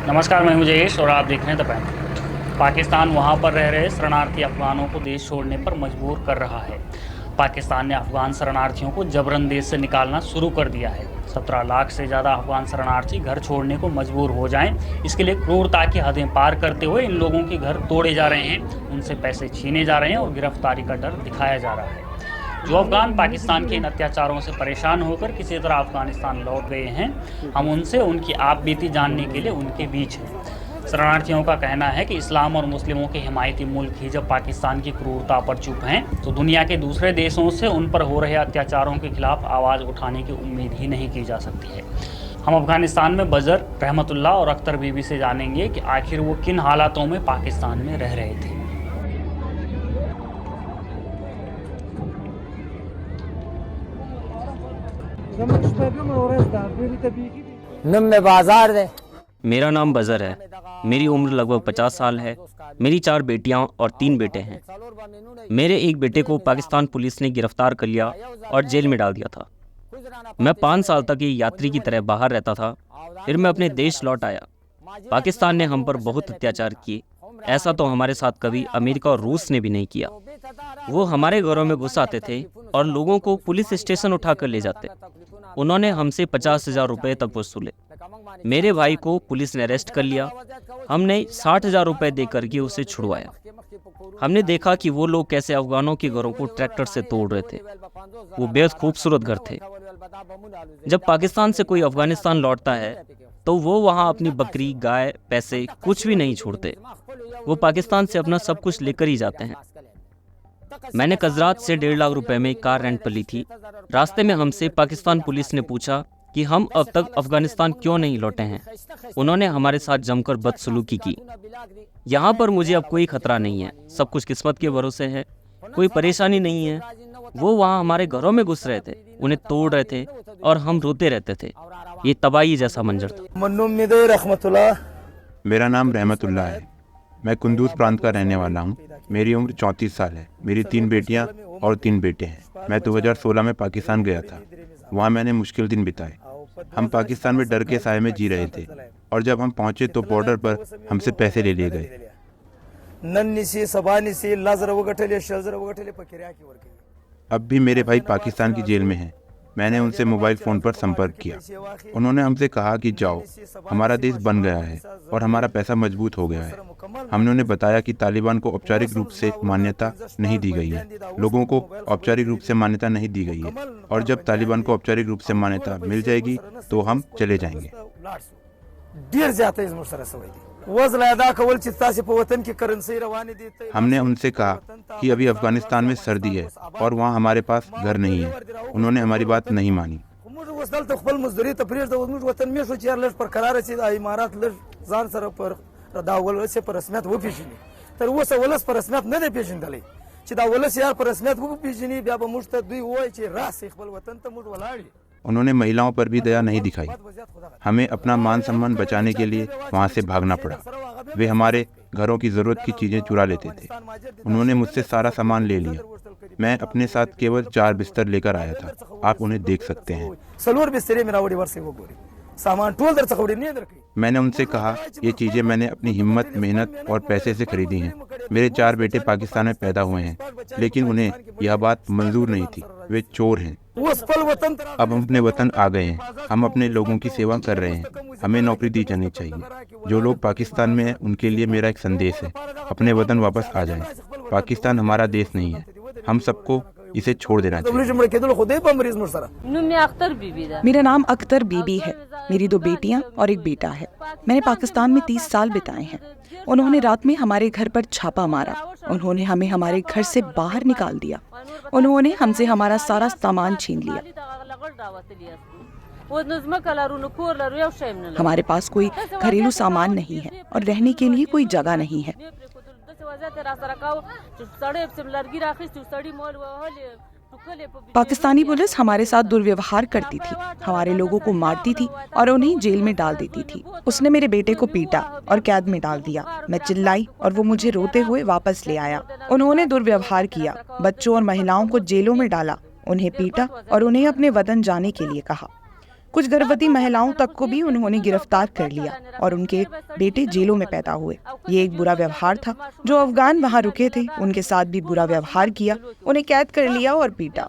नमस्कार, मैं हूं जयेश और आप देख रहे हैं द पैंथर। पाकिस्तान वहां पर रह रहे शरणार्थी अफगानों को देश छोड़ने पर मजबूर कर रहा है। पाकिस्तान ने अफगान शरणार्थियों को जबरन देश से निकालना शुरू कर दिया है। 17 लाख से ज़्यादा अफगान शरणार्थी घर छोड़ने को मजबूर हो जाएं, इसके लिए क्रूरता की हदें पार करते हुए इन लोगों के घर तोड़े जा रहे हैं, उनसे पैसे छीने जा रहे हैं और गिरफ्तारी का डर दिखाया जा रहा है। जो अफगान पाकिस्तान के इन अत्याचारों से परेशान होकर किसी तरह अफगानिस्तान लौट गए हैं, हम उनसे उनकी आप बीती जानने के लिए उनके बीच हैं। शरणार्थियों का कहना है कि इस्लाम और मुस्लिमों के हिमायती मुल्क ही जब पाकिस्तान की क्रूरता पर चुप हैं, तो दुनिया के दूसरे देशों से उन पर हो रहे अत्याचारों के खिलाफ आवाज़ उठाने की उम्मीद ही नहीं की जा सकती है। हम अफगानिस्तान में बजर, रहमतुल्लाह और अख्तर बीबी से जानेंगे कि आखिर वो किन हालातों में पाकिस्तान में रह रहे थे। मेरा नाम बजर है। मेरी उम्र लगभग 50 साल है। मेरी 4 बेटियां और 3 बेटे हैं। मेरे एक बेटे को पाकिस्तान पुलिस ने गिरफ्तार कर लिया और जेल में डाल दिया था। मैं 5 साल तक एक यात्री की तरह बाहर रहता था। फिर मैं अपने देश लौट आया। पाकिस्तान ने हम पर बहुत अत्याचार किए। ऐसा तो हमारे साथ कभी अमेरिका और रूस ने भी नहीं किया। वो हमारे घरों में घुस आते थे और लोगों को पुलिस स्टेशन उठाकर ले जाते। उन्होंने हमसे 50,000 रुपये तक वसूले। मेरे भाई को पुलिस ने अरेस्ट कर लिया। हमने 60,000 रुपये देकर के उसे छुड़वाया। हमने देखा कि वो लोग कैसे अफगानों के घरों को ट्रैक्टर से तोड़ रहे थे। वो बेहद खूबसूरत घर थे। जब पाकिस्तान से कोई अफगानिस्तान लौटता है तो वो वहाँ अपनी बकरी, गाय, पैसे कुछ भी नहीं छोड़ते। वो पाकिस्तान से अपना सब कुछ लेकर ही जाते हैं। मैंने गुजरात से 1.5 लाख रुपए में कार रेंट पर ली थी। रास्ते में हमसे पाकिस्तान पुलिस ने पूछा कि हम अब तक अफगानिस्तान क्यों नहीं लौटे हैं। उन्होंने हमारे साथ जमकर बदसलूकी की। यहाँ पर मुझे अब कोई खतरा नहीं है। सब कुछ किस्मत के भरोसे है। कोई परेशानी नहीं है। वो वहाँ हमारे घरों में घुस रहे थे, उन्हें तोड़ रहे थे और हम रोते रहते थे। ये तबाही जैसा मंजर था। मेरा नाम रहमतुल्लाह है। मैं कुंदूज प्रांत का रहने वाला हूँ। मेरी उम्र 34 साल है। मेरी 3 बेटियाँ और 3 बेटे हैं। मैं 2016 में पाकिस्तान गया था। वहाँ मैंने मुश्किल दिन बिताए। हम पाकिस्तान में डर के साए में जी रहे थे और जब हम पहुँचे तो बॉर्डर पर हमसे पैसे ले लिए गए। अब भी मेरे भाई पाकिस्तान की जेल में हैं। मैंने उनसे मोबाइल फ़ोन पर संपर्क किया। उन्होंने हमसे कहा कि जाओ, हमारा देश बन गया है और हमारा पैसा मजबूत हो गया है। हमने उन्हें बताया कि तालिबान को औपचारिक रूप से मान्यता नहीं दी गई है, लोगों को औपचारिक रूप से मान्यता नहीं दी गई है और जब तालिबान को औपचारिक रूप से मान्यता मिल जाएगी तो हम चले जाएंगे। हमने उनसे कहा कि अभी अफगानिस्तान में सर्दी है और वहाँ हमारे पास घर नहीं है। उन्होंने हमारी बात नहीं मानी। उन्होंने महिलाओं पर भी दया नहीं दिखाई। हमें अपना मान सम्मान बचाने के लिए वहाँ से भागना पड़ा। वे हमारे घरों की ज़रूरत की चीज़ें चुरा लेते थे। उन्होंने मुझसे सारा सामान ले लिया। मैं अपने साथ केवल 4 बिस्तर लेकर आया था। आप उन्हें देख सकते हैं। मैंने उनसे कहा, ये चीज़ें मैंने अपनी हिम्मत, मेहनत और पैसे से खरीदी हैं। मेरे 4 बेटे पाकिस्तान में पैदा हुए हैं, लेकिन उन्हें यह बात मंजूर नहीं थी। वे चोर हैं। अब हम अपने वतन आ गए हैं। हम अपने लोगों की सेवा कर रहे हैं। हमें नौकरी दी जानी चाहिए। जो लोग पाकिस्तान में हैं उनके लिए मेरा एक संदेश है, अपने वतन वापस आ जाएं। पाकिस्तान हमारा देश नहीं है। हम सबको इसे छोड़ देना चाहिए। मेरा नाम अख्तर बीबी है। मेरी 2 बेटियां और एक बेटा है। मैंने पाकिस्तान में 30 साल बिताए हैं। उन्होंने रात में हमारे घर पर छापा मारा। उन्होंने हमें हमारे घर से बाहर निकाल दिया। उन्होंने हमसे हमारा सारा सामान छीन लिया। हमारे पास कोई घरेलू सामान नहीं है और रहने के लिए कोई जगह नहीं है। पाकिस्तानी पुलिस हमारे साथ दुर्व्यवहार करती थी, हमारे लोगों को मारती थी और उन्हें जेल में डाल देती थी। उसने मेरे बेटे को पीटा और कैद में डाल दिया। मैं चिल्लाई और वो मुझे रोते हुए वापस ले आया। उन्होंने दुर्व्यवहार किया, बच्चों और महिलाओं को जेलों में डाला, उन्हें पीटा और उन्हें अपने वतन जाने के लिए कहा। कुछ गर्भवती महिलाओं तक को भी उन्होंने गिरफ्तार कर लिया और उनके बेटे जेलों में पैदा हुए। ये एक बुरा व्यवहार था। जो अफगान वहाँ रुके थे उनके साथ भी बुरा व्यवहार किया, उन्हें कैद कर लिया और पीटा।